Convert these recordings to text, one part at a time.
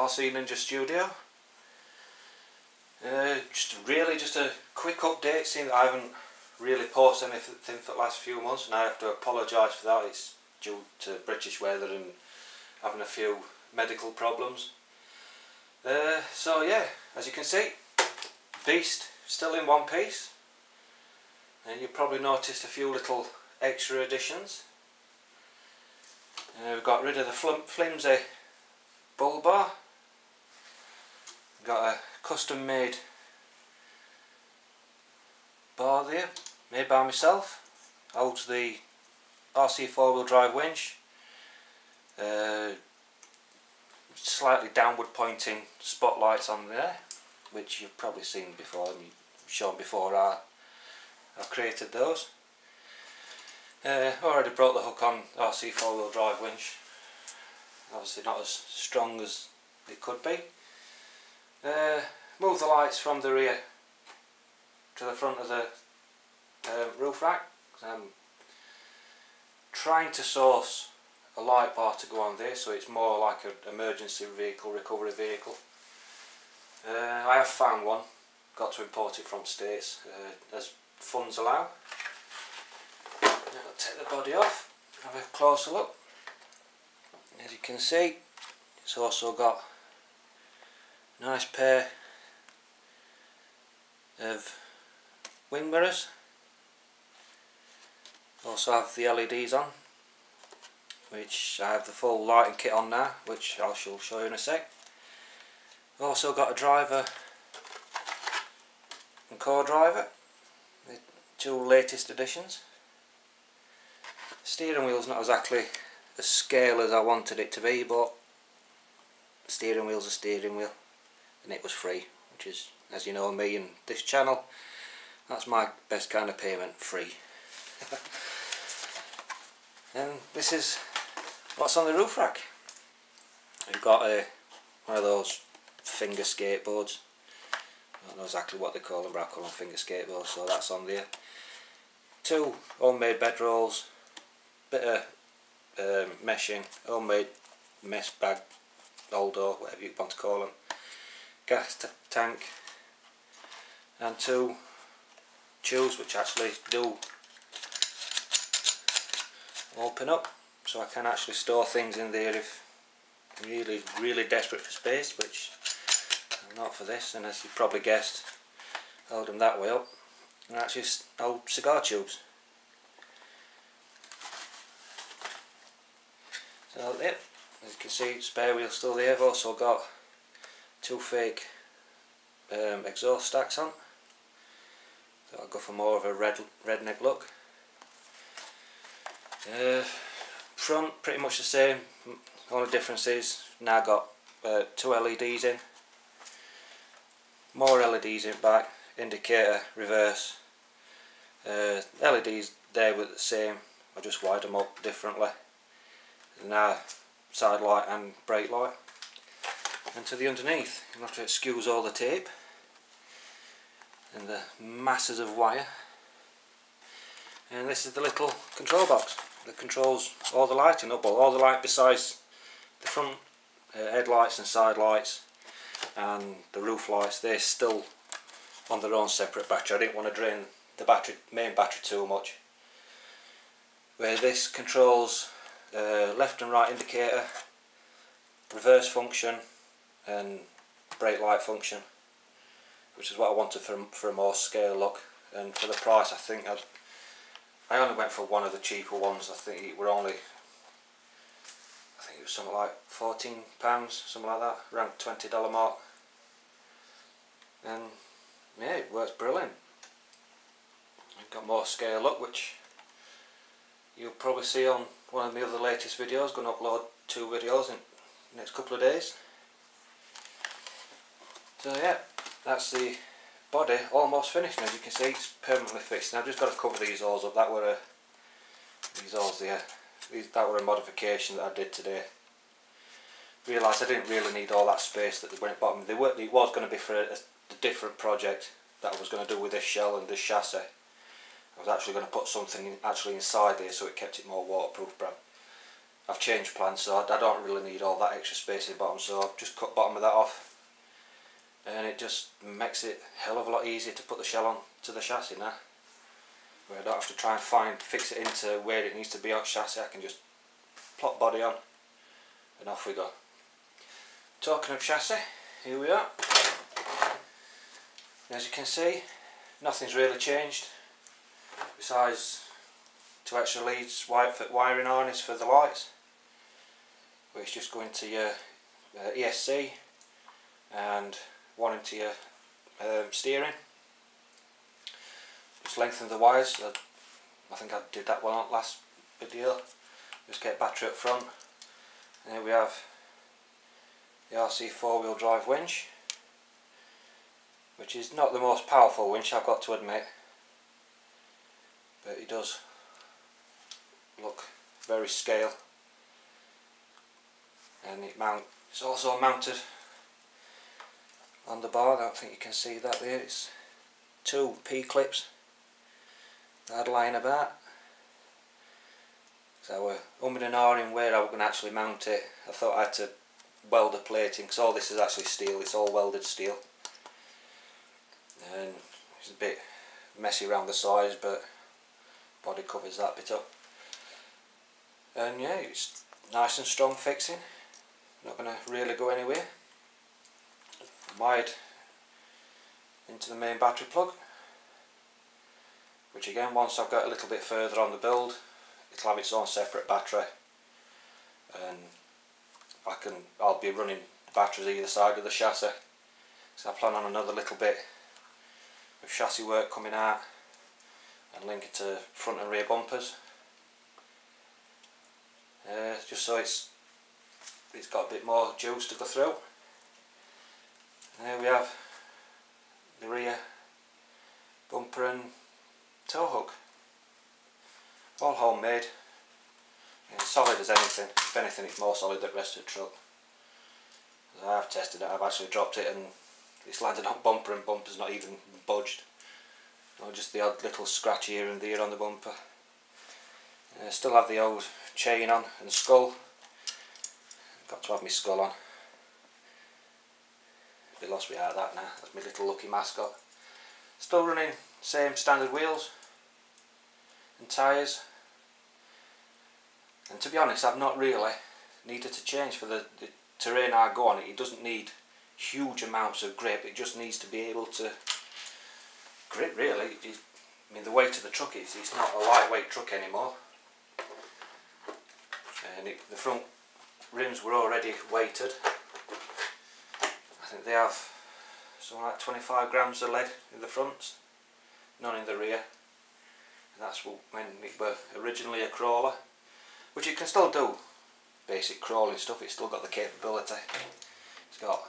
RC Ninja Studio. Just a quick update, seeing that I haven't really posted anything for the last few months, and I have to apologise for that. It's due to British weather and having a few medical problems. So yeah, as you can see, Beast still in one piece, and you probably noticed a few little extra additions. We've got rid of the flimsy bull bar. Got a custom made bar there, made by myself. Holds the RC 4-wheel drive winch. Slightly downward pointing spotlights on there, which you've probably seen before and shown before. I've created those. Already brought the hook on RC 4-wheel drive winch. Obviously not as strong as it could be. Move the lights from the rear to the front of the roof rack. I'm trying to source a light bar to go on there, so it's more like an emergency vehicle, recovery vehicle. I have found one, got to import it from States as funds allow. I'll take the body off, have a closer look. As you can see, it's also got a nice pair of wing mirrors. Also have the LEDs on, which I have the full lighting kit on now, which I shall show you in a sec. Also got a driver and co-driver, the two latest additions. Steering wheel's not exactly as scale as I wanted it to be, but steering wheel's a steering wheel, and it was free, which is, as you know me and this channel, that's my best kind of payment, free. And this is what's on the roof rack. We've got one of those finger skateboards. I don't know exactly what they call them, but I call them finger skateboards, so that's on there. Two homemade bedrolls, bit of meshing, homemade mess bag holder, whatever you want to call them, gas tank, and two tubes which actually do open up, so I can actually store things in there if I'm really desperate for space, which I'm not for this. And as you probably guessed, hold them that way up, and actually hold cigar tubes. So yeah, as you can see, spare wheel still there. I've also got two fake exhaust stacks on, so I'll go for more of a redneck look. Front pretty much the same, only difference is now got two LEDs in, more LEDs in back, indicator, reverse. LEDs there were the same, I just wired them up differently. Now side light and brake light. And to the underneath, you'll have to excuse all the tape and the masses of wire. And this is the little control box that controls all the lighting up, all the light besides the front headlights and side lights and the roof lights. They're still on their own separate battery. I didn't want to drain the main battery too much. Where this controls left and right indicator, reverse function and brake light function, which is what I wanted for a more scale look. And for the price, I think I only went for one of the cheaper ones. I think it was something like £14, something like that, around $20 mark. And yeah, it works brilliant. I've got more scale look, which you'll probably see on one of the other latest videos. Going to upload 2 videos in the next couple of days. So yeah, that's the body almost finished. And as you can see, it's permanently fixed. Now I've just got to cover these holes up. That were these holes there. That were a modification that I did today. Realised I didn't really need all that space that went at the bottom. It was going to be for a different project that I was going to do with this shell and this chassis. I was actually going to put something actually inside there so it kept it more waterproof, but I've changed plans, so I don't really need all that extra space in the bottom, so I've just cut bottom of that off, and it just makes it a hell of a lot easier to put the shell on to the chassis now, where I don't have to try and fix it into where it needs to be on chassis. I can just plop body on and off we go. Talking of chassis, here we are. As you can see, nothing's really changed besides 2 extra leads, wiring harness for the lights, which just go into your ESC, and one into your steering. Just lengthen the wires. I think I did that one on last video. Just get battery up front, and here we have the RC 4-wheel drive winch, which is not the most powerful winch, I've got to admit, but it does look very scale, and it's also mounted on the bar. I don't think you can see that there. It's 2 P-clips that I'd lying about. So we're umming and ahhing where I was going to actually mount it. I thought I had to weld the plating, because all this is actually steel, it's all welded steel, and it's a bit messy around the sides, but body covers that bit up. And yeah, it's nice and strong fixing, not going to really go anywhere. Wired into the main battery plug, which again, once I've got a little bit further on the build, it'll have its own separate battery, and I'll be running batteries either side of the chassis, so I plan on another little bit of chassis work coming out and link it to front and rear bumpers, just so it's got a bit more juice to go through. And here we have the rear bumper and tow hook, all homemade. It's solid as anything. If anything, it's more solid than the rest of the truck. As I've tested it, I've actually dropped it and it's landed on bumper, and bumper's not even budged. Or just the odd little scratch here and there on the bumper. Still have the old chain on and skull. Got to have my skull on. Be lost without that now. That's my little lucky mascot. Still running same standard wheels and tyres. And to be honest, I've not really needed to change for the terrain I go on. It doesn't need huge amounts of grip, it just needs to be able to grip really. I mean, the weight of the truck is, it's not a lightweight truck anymore. And the front rims were already weighted. I think they have something like 25 grams of lead in the front, none in the rear. And that's when it was originally a crawler. Which it can still do basic crawling stuff, it's still got the capability. It's got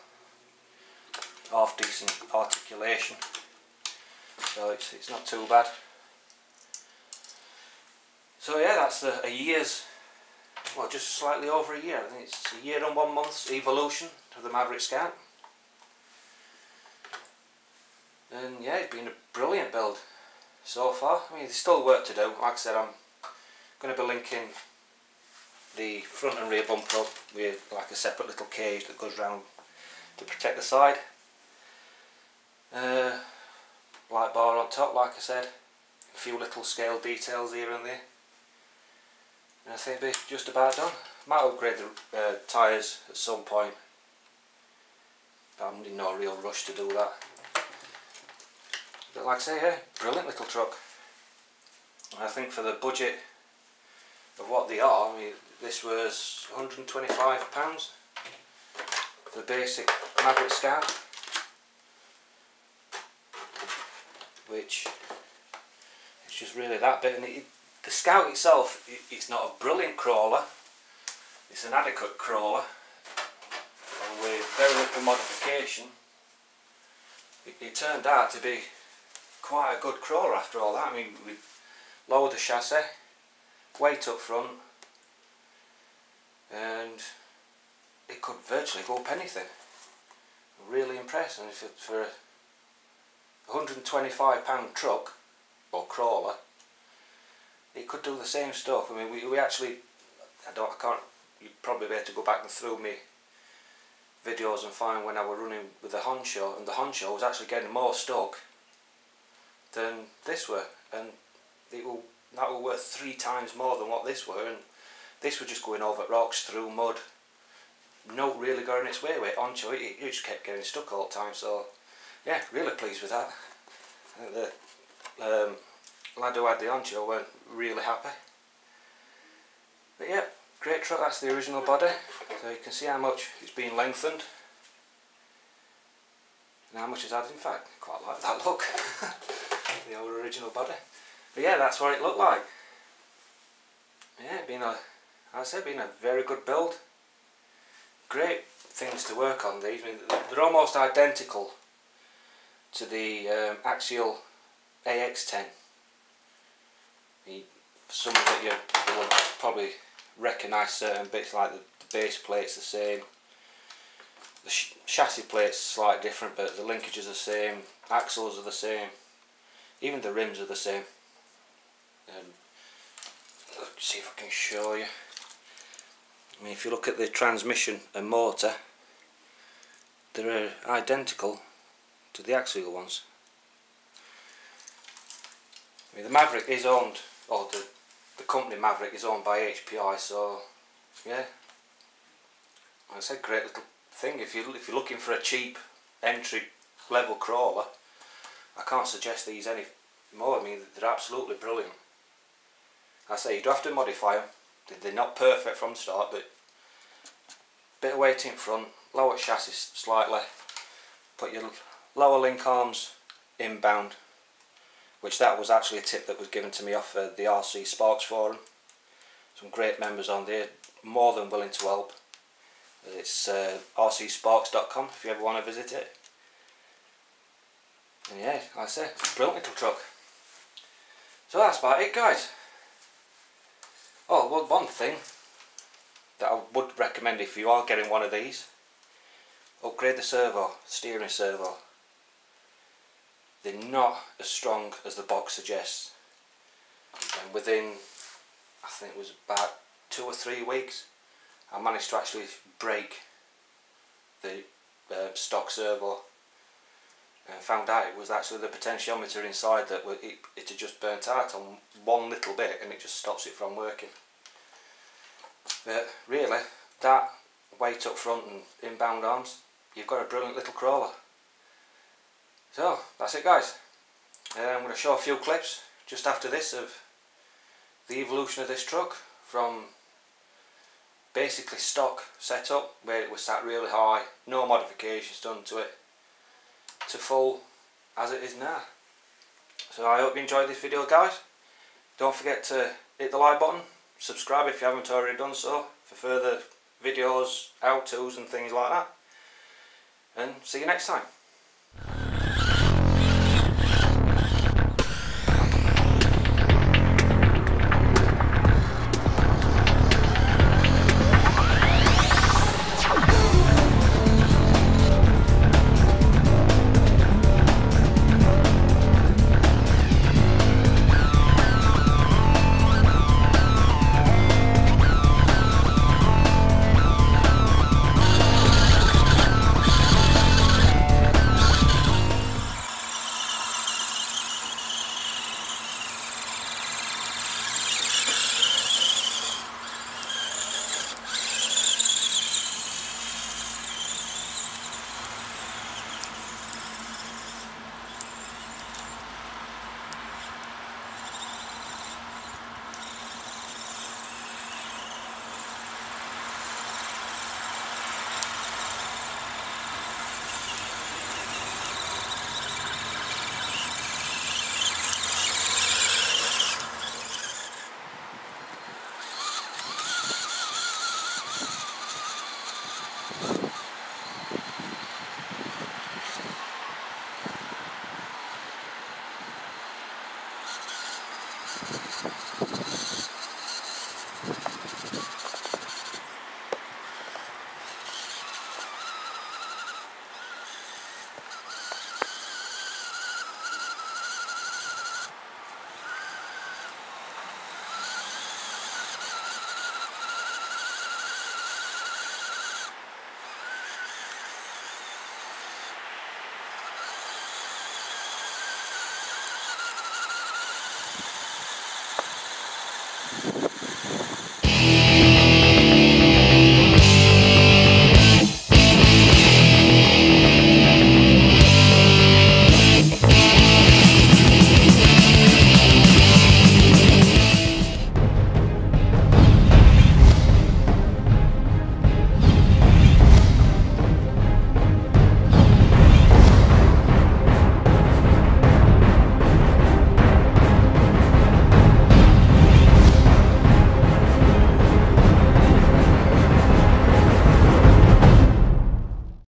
half decent articulation, so it's not too bad. So yeah, that's a year's, well, just slightly over a year. I think it's a year and 1 month's evolution of the Maverick Scout. And yeah, it's been a brilliant build so far. I mean, there's still work to do. Like I said, I'm going to be linking the front and rear bumper up with like a separate little cage that goes round to protect the side. Light bar on top, like I said, a few little scale details here and there, and I think it'll be just about done. Might upgrade the tyres at some point, but I'm in no real rush to do that. But like I say, yeah, brilliant little truck. And I think for the budget of what they are, I mean, this was £125 for the basic Maverick Scout, which is just really that bit. And the Scout itself, it's not a brilliant crawler, it's an adequate crawler, and with very little modification it turned out to be quite a good crawler after all that. I mean, we lowered the chassis, weight up front, and it could virtually go up anything. Really impressed. And for a £125 truck or crawler, it could do the same stuff. I mean, we actually I can't, you'd probably be able to go back and through me videos and find when I was running with the Honcho, and the Honcho was actually getting more stuck than this were, and that were worth 3 times more than what this were, and this was just going over rocks, through mud, not really going its way with Honcho. It just kept getting stuck all the time. So yeah, really pleased with that. I think the lad who had the Honcho weren't really happy. But yeah, great truck. That's the original body, so you can see how much it's been lengthened and how much it's added. In fact, quite like that look. The old original body. But yeah, that's what it looked like. Yeah, been a very good build. Great things to work on these. I mean, they're almost identical to the Axial AX10. Some of it you will probably recognise certain bits, like the base plate's the same, the chassis plate's slightly different, but the linkages are the same, axles are the same, even the rims are the same. Let's see if I can show you. I mean, if you look at the transmission and motor, they're identical to the Axial ones. I mean, the Maverick is owned, or the company Maverick is owned by HPI, so yeah, like I said, great little thing. If you're looking for a cheap entry level crawler, I can't suggest these any more. I mean, they're absolutely brilliant. Like I say, you do have to modify them. They're not perfect from the start, but bit of weight in front, lower chassis slightly, put your lower link arms inbound, which that was actually a tip that was given to me off the RC Sparks forum. Some great members on there, more than willing to help. It's rcsparks.com if you ever want to visit it. And yeah, like I say, brilliant little truck. So that's about it, guys. Oh, well, one thing that I would recommend if you are getting one of these, upgrade the servo, steering servo. They're not as strong as the box suggests, and within, I think it was about 2 or 3 weeks, I managed to actually break the stock servo, and found out it was actually the potentiometer inside that it had just burnt out on one little bit, and it just stops it from working. But really, that weight up front and inbound arms, you've got a brilliant little crawler. So that's it, guys. I'm going to show a few clips just after this of the evolution of this truck from basically stock setup, where it was sat really high, no modifications done to it, to full as it is now. So I hope you enjoyed this video, guys. Don't forget to hit the like button, subscribe if you haven't already done so, for further videos, how-tos and things like that, and see you next time.